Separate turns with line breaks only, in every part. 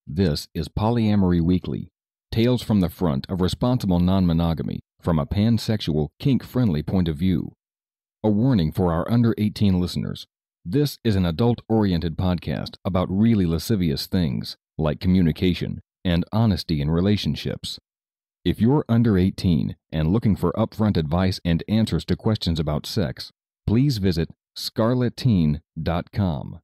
This is Polyamory Weekly, tales from the front of responsible non-monogamy from a pansexual, kink-friendly point of view. A warning for our under 18 listeners. This is an adult-oriented podcast about really lascivious things, like communication and honesty in relationships. If you're under 18 and looking for upfront advice and answers to questions about sex, please visit scarletteen.com.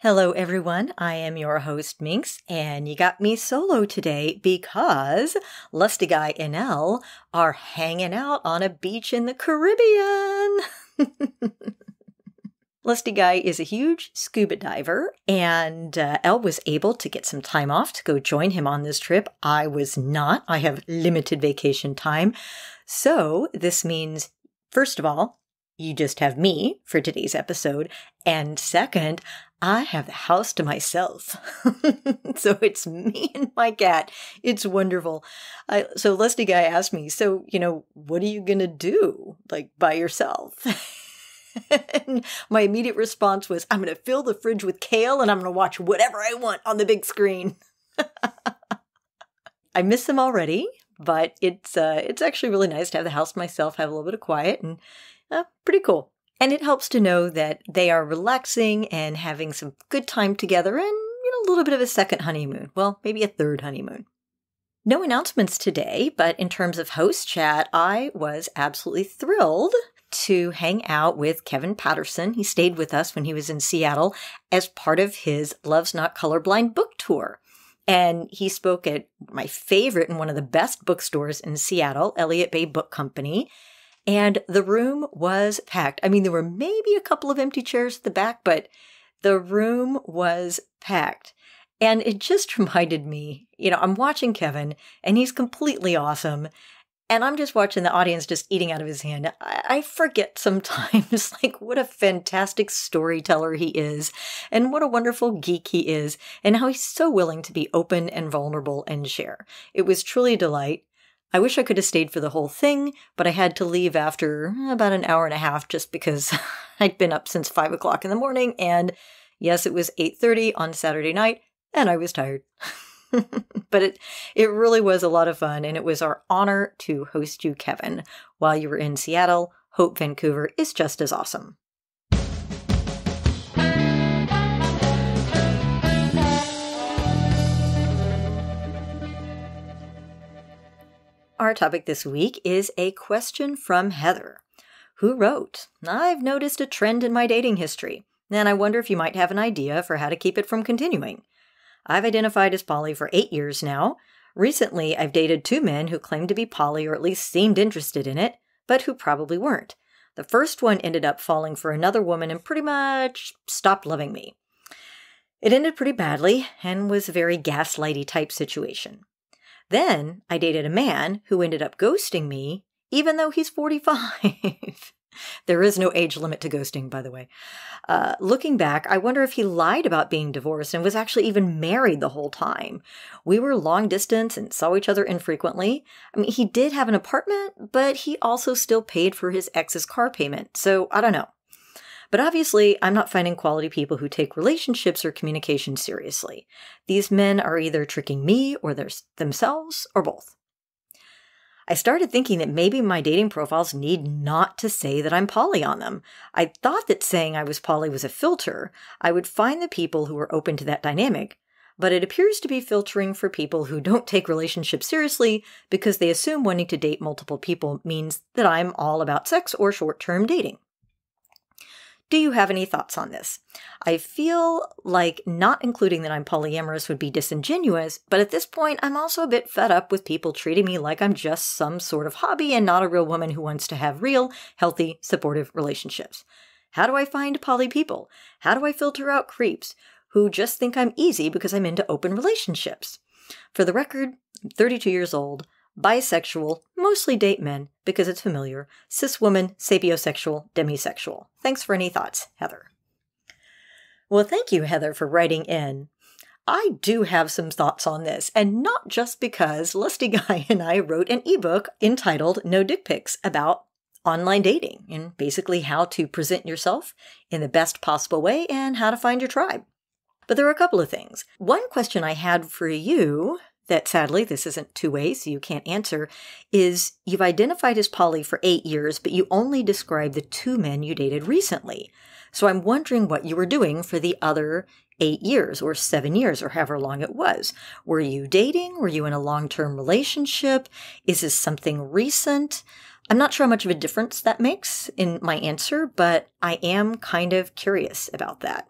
Hello everyone, I am your host Minx, and you got me solo today because LustyGuy and L are hanging out on a beach in the Caribbean. LustyGuy is a huge scuba diver, and L was able to get some time off to go join him on this trip. I was not. I have limited vacation time. So this means, first of all, you just have me for today's episode, and second, I have the house to myself. So it's me and my cat. It's wonderful. So LustyGuy asked me, what are you going to do, by yourself? And my immediate response was, I'm going to fill the fridge with kale and I'm going to watch whatever I want on the big screen. I miss them already, but it's actually really nice to have the house to myself, have a little bit of quiet, and pretty cool. And it helps to know that they are relaxing and having some good time together and, a little bit of a second honeymoon. Well, maybe a third honeymoon. No announcements today, but in terms of host chat, I was absolutely thrilled to hang out with Kevin Patterson. He stayed with us when he was in Seattle as part of his Love's Not Colorblind book tour. And he spoke at my favorite and one of the best bookstores in Seattle, Elliott Bay Book Company. And the room was packed. I mean, there were maybe a couple of empty chairs at the back, but the room was packed. And it just reminded me, I'm watching Kevin, and he's completely awesome. And I'm just watching the audience just eating out of his hand. I forget sometimes, what a fantastic storyteller he is, and what a wonderful geek he is, and how he's so willing to be open and vulnerable and share. It was truly a delight. I wish I could have stayed for the whole thing, but I had to leave after about an hour and a half just because I'd been up since 5 o'clock in the morning, and yes, it was 8:30 on Saturday night, and I was tired. But it really was a lot of fun, and it was our honor to host you, Kevin, while you were in Seattle. Hope Vancouver is just as awesome. Our topic this week is a question from Heather, who wrote, I've noticed a trend in my dating history, and I wonder if you might have an idea for how to keep it from continuing. I've identified as poly for 8 years now. Recently, I've dated 2 men who claimed to be poly or at least seemed interested in it, but who probably weren't. The first one ended up falling for another woman and pretty much stopped loving me. It ended pretty badly and was a very gaslighty type situation. Then I dated a man who ended up ghosting me, even though he's 45. There is no age limit to ghosting, by the way. Looking back, I wonder if he lied about being divorced and was actually even married the whole time. We were long distance and saw each other infrequently. I mean, he did have an apartment, but he also still paid for his ex's car payment, so I don't know. But obviously, I'm not finding quality people who take relationships or communication seriously. These men are either tricking me or themselves or both. I started thinking that maybe my dating profiles need not to say that I'm poly on them. I thought that saying I was poly was a filter. I would find the people who were open to that dynamic, but it appears to be filtering for people who don't take relationships seriously because they assume wanting to date multiple people means that I'm all about sex or short-term dating. Do you have any thoughts on this? I feel like not including that I'm polyamorous would be disingenuous, but at this point, I'm also a bit fed up with people treating me like I'm just some sort of hobby and not a real woman who wants to have real, healthy, supportive relationships. How do I find poly people? How do I filter out creeps who just think I'm easy because I'm into open relationships? For the record, I'm 32 years old. bisexual, mostly date men because it's familiar, cis woman, sapiosexual, demisexual. Thanks for any thoughts, Heather. Well, thank you, Heather, for writing in. I do have some thoughts on this, and not just because LustyGuy and I wrote an ebook entitled No Dick Pics about online dating and basically how to present yourself in the best possible way and how to find your tribe. But there are a couple of things. One question I had for you that sadly this isn't two-way, so you can't answer, is you've identified as poly for 8 years, but you only described the 2 men you dated recently. So I'm wondering what you were doing for the other 8 years or 7 years or however long it was. Were you dating? Were you in a long-term relationship? Is this something recent? I'm not sure how much of a difference that makes in my answer, but I am kind of curious about that.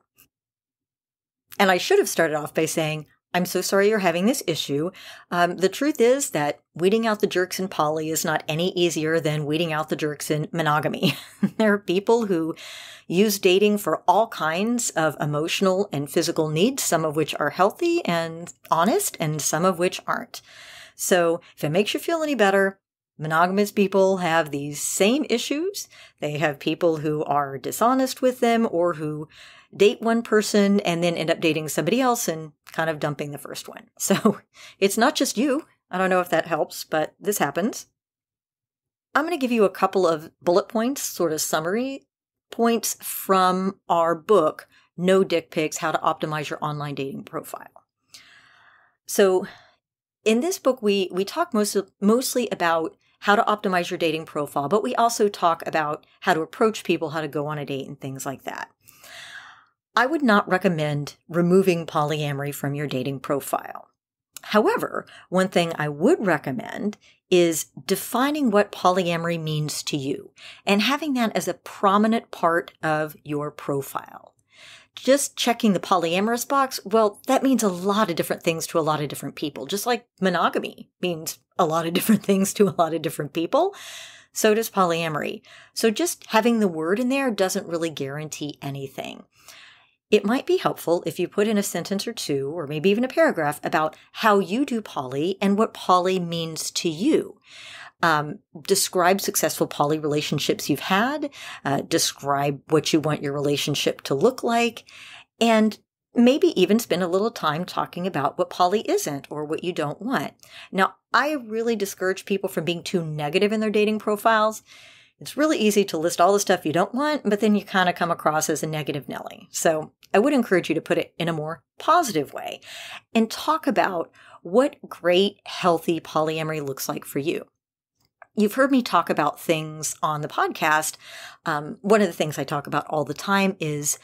And I should have started off by saying, I'm so sorry you're having this issue. The truth is that weeding out the jerks in poly is not any easier than weeding out the jerks in monogamy. There are people who use dating for all kinds of emotional and physical needs, some of which are healthy and honest, and some of which aren't. So if it makes you feel any better, monogamous people have these same issues. They have people who are dishonest with them or who date one person and then end up dating somebody else and kind of dumping the first one. So it's not just you. I don't know if that helps, but this happens. I'm going to give you a couple of bullet points, sort of summary points from our book, No Dick Pics, How to Optimize Your Online Dating Profile. So in this book, we talk mostly about how to optimize your dating profile, but we also talk about how to approach people, how to go on a date, and things like that. I would not recommend removing polyamory from your dating profile. However, one thing I would recommend is defining what polyamory means to you and having that as a prominent part of your profile. Just checking the polyamorous box, well, that means a lot of different things to a lot of different people. Just like monogamy means a lot of different things to a lot of different people, so does polyamory. So just having the word in there doesn't really guarantee anything. It might be helpful if you put in a sentence or two, or maybe even a paragraph, about how you do poly and what poly means to you. Describe successful poly relationships you've had, describe what you want your relationship to look like, and maybe even spend a little time talking about what poly isn't or what you don't want. Now, I really discourage people from being too negative in their dating profiles. It's really easy to list all the stuff you don't want, but then you kind of come across as a negative Nelly. So I would encourage you to put it in a more positive way and talk about what great, healthy polyamory looks like for you. You've heard me talk about things on the podcast. One of the things I talk about all the time is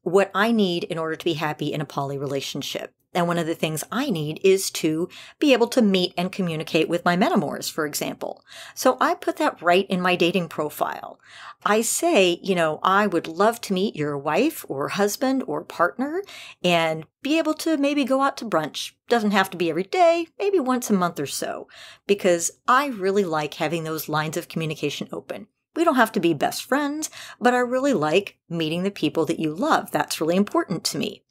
what I need in order to be happy in a poly relationship. And one of the things I need is to be able to meet and communicate with my metamors, for example. So I put that right in my dating profile. I say, I would love to meet your wife or husband or partner and be able to maybe go out to brunch. Doesn't have to be every day, maybe once a month or so, because I really like having those lines of communication open. We don't have to be best friends, but I really like meeting the people that you love. That's really important to me.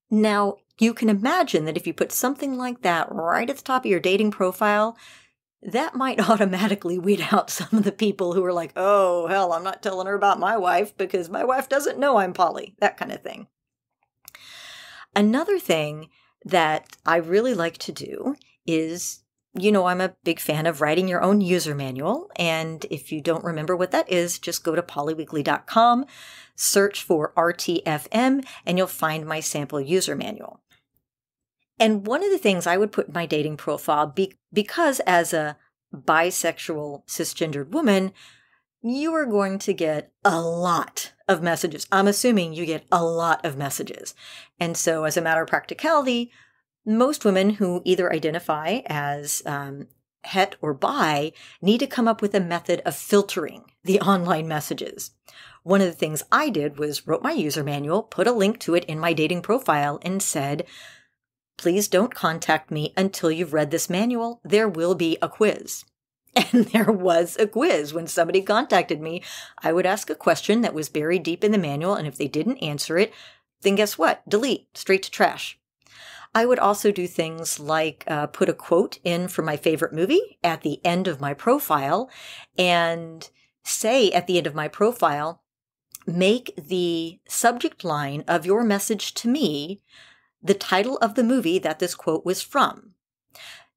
Now, you can imagine that if you put something like that right at the top of your dating profile, that might automatically weed out some of the people who are like, oh, hell, I'm not telling her about my wife because my wife doesn't know I'm poly, that kind of thing. Another thing that I really like to do is, I'm a big fan of writing your own user manual. And if you don't remember what that is, just go to polyweekly.com, search for RTFM, and you'll find my sample user manual. And one of the things I would put in my dating profile, because as a bisexual cisgendered woman, you are going to get a lot of messages. I'm assuming you get a lot of messages. And so as a matter of practicality, most women who either identify as het or bi need to come up with a method of filtering the online messages. One of the things I did was wrote my user manual, put a link to it in my dating profile, and said, please don't contact me until you've read this manual. There will be a quiz. And there was a quiz. When somebody contacted me, I would ask a question that was buried deep in the manual, and if they didn't answer it, then guess what? Delete, straight to trash. I would also do things like put a quote in from my favorite movie at the end of my profile and say at the end of my profile, make the subject line of your message to me the title of the movie that this quote was from.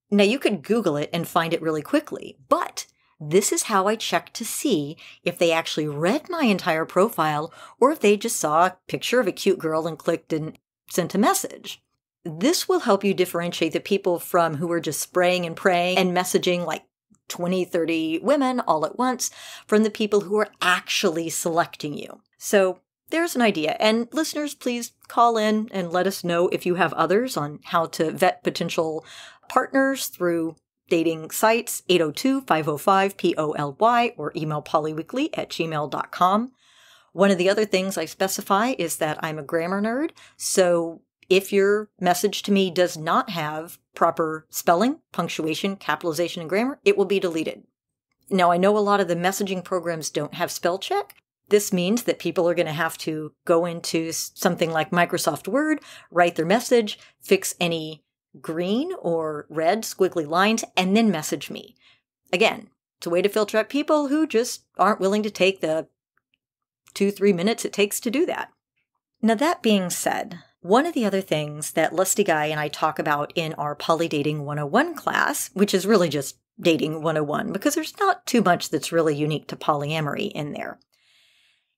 Now, you could Google it and find it really quickly, but this is how I check to see if they actually read my entire profile or if they just saw a picture of a cute girl and clicked and sent a message. This will help you differentiate the people from who are just spraying and praying and messaging like 20, 30 women all at once from the people who are actually selecting you. So there's an idea. And listeners, please call in and let us know if you have others on how to vet potential partners through dating sites, 802-505-POLY, or email polyweekly@gmail.com. One of the other things I specify is that I'm a grammar nerd, so if your message to me does not have proper spelling, punctuation, capitalization, and grammar, it will be deleted. Now, I know a lot of the messaging programs don't have spell check. This means that people are going to have to go into something like Microsoft Word, write their message, fix any green or red squiggly lines, and then message me. Again, it's a way to filter out people who just aren't willing to take the 2-3 minutes it takes to do that. Now, that being said, one of the other things that LustyGuy and I talk about in our Poly Dating 101 class, which is really just Dating 101 because there's not too much that's really unique to polyamory in there,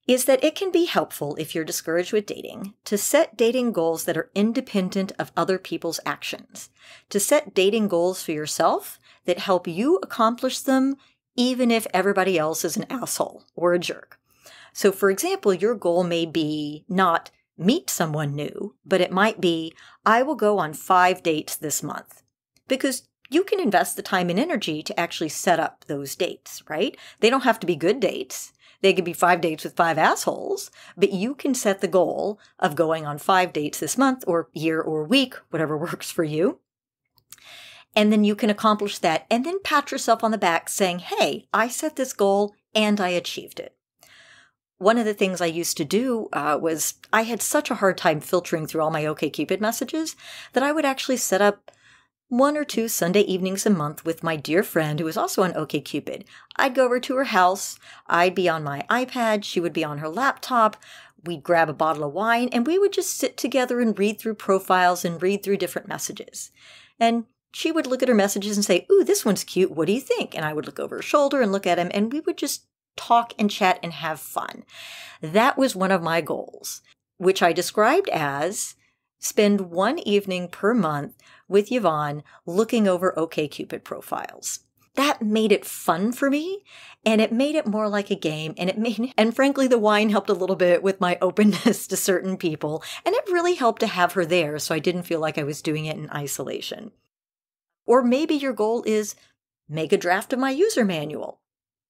is that it can be helpful if you're discouraged with dating to set dating goals that are independent of other people's actions, to set dating goals for yourself that help you accomplish them even if everybody else is an asshole or a jerk. So, for example, your goal may be not meet someone new, but it might be, I will go on 5 dates this month. Because you can invest the time and energy to actually set up those dates, right? They don't have to be good dates. They could be 5 dates with 5 assholes, but you can set the goal of going on 5 dates this month or year or week, whatever works for you. And then you can accomplish that and then pat yourself on the back saying, hey, I set this goal and I achieved it. One of the things I used to do was I had such a hard time filtering through all my OkCupid messages that I would actually set up 1 or 2 Sunday evenings a month with my dear friend who was also on OkCupid. I'd go over to her house. I'd be on my iPad. She would be on her laptop. We'd grab a bottle of wine and we would just sit together and read through profiles and read through different messages. And she would look at her messages and say, ooh, this one's cute. What do you think? And I would look over her shoulder and look at him and we would just talk and chat and have fun. That was one of my goals, which I described as spend 1 evening per month with Yvonne looking over OkCupid profiles. That made it fun for me, and it made it more like a game, and frankly, the wine helped a little bit with my openness to certain people, and it really helped to have her there so I didn't feel like I was doing it in isolation. Or maybe your goal is make a draft of my user manual.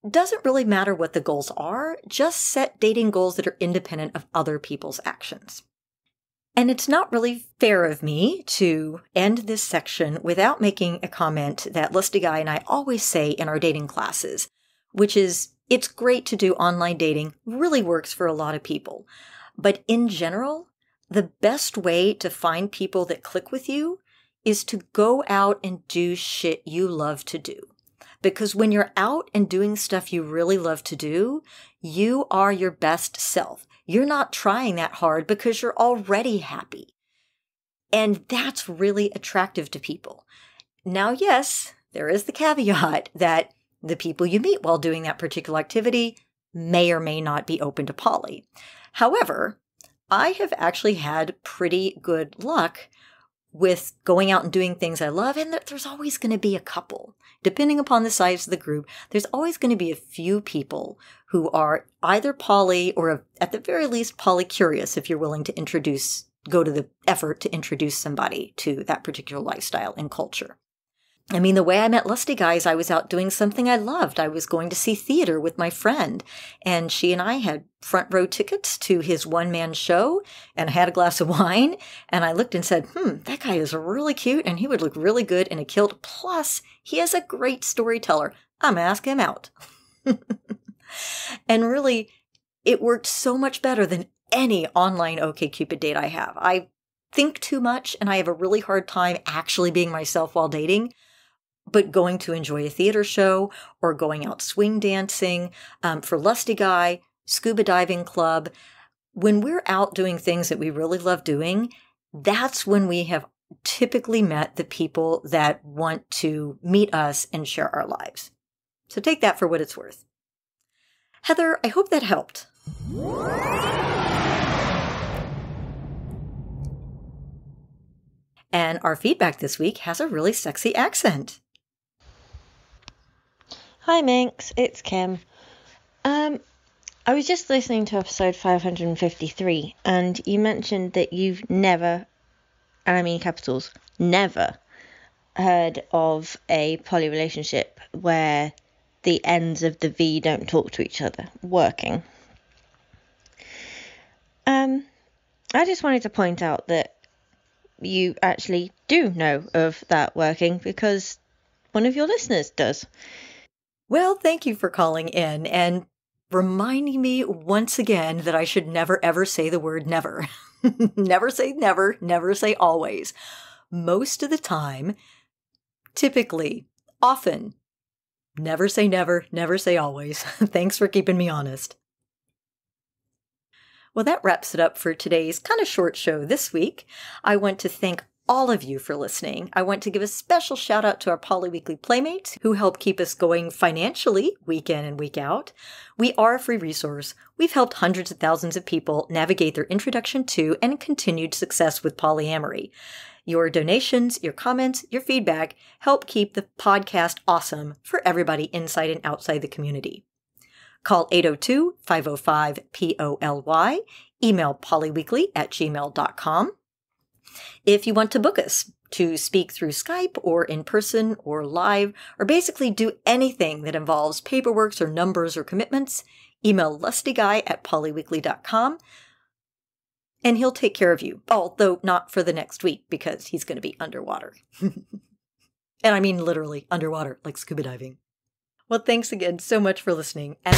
Doesn't really matter what the goals are, just set dating goals that are independent of other people's actions. And it's not really fair of me to end this section without making a comment that LustyGuy and I always say in our dating classes, which is it's great to do online dating, really works for a lot of people. But in general, the best way to find people that click with you is to go out and do shit you love to do. Because when you're out and doing stuff you really love to do, you are your best self. You're not trying that hard because you're already happy. And that's really attractive to people. Now, yes, there is the caveat that the people you meet while doing that particular activity may or may not be open to poly. However, I have actually had pretty good luck with going out and doing things I love, and there's always going to be a couple. Depending upon the size of the group, there's always going to be a few people who are either poly or at the very least poly-curious if you're willing to go to the effort to introduce somebody to that particular lifestyle and culture. I mean, the way I met LustyGuy is I was out doing something I loved. I was going to see theater with my friend, and she and I had front row tickets to his one-man show, and I had a glass of wine, and I looked and said, that guy is really cute, and he would look really good in a kilt, plus he is a great storyteller. I'm going to ask him out. And really, it worked so much better than any online OkCupid date I have. I think too much and I have a really hard time actually being myself while dating. But going to enjoy a theater show or going out swing dancing, for LustyGuy, scuba diving club, when we're out doing things that we really love doing, that's when we have typically met the people that want to meet us and share our lives. So take that for what it's worth. Heather, I hope that helped. And our feedback this week has a really sexy accent.
Hi Minx, it's Kim. I was just listening to episode 553 and you mentioned that you've never, and I mean capitals, never heard of a poly relationship where the ends of the V don't talk to each other working. I just wanted to point out that you actually do know of that working because one of your listeners does.
Well, thank you for calling in and reminding me once again that I should never ever say the word never. Never say never, never say always. Most of the time, typically, often, never say never, never say always. Thanks for keeping me honest. Well, that wraps it up for today's kind of short show this week. I want to thank all of you for listening. I want to give a special shout out to our Poly Weekly Playmates who help keep us going financially week in and week out. We are a free resource. We've helped hundreds of thousands of people navigate their introduction to and continued success with polyamory. Your donations, your comments, your feedback help keep the podcast awesome for everybody inside and outside the community. Call 802-505-POLY, email polyweekly@gmail.com. If you want to book us to speak through Skype or in person or live, or basically do anything that involves paperwork or numbers or commitments, email LustyGuy@polyweekly.com and he'll take care of you. Although not for the next week because he's going to be underwater. And I mean literally underwater, like scuba diving. Well, thanks again so much for listening. And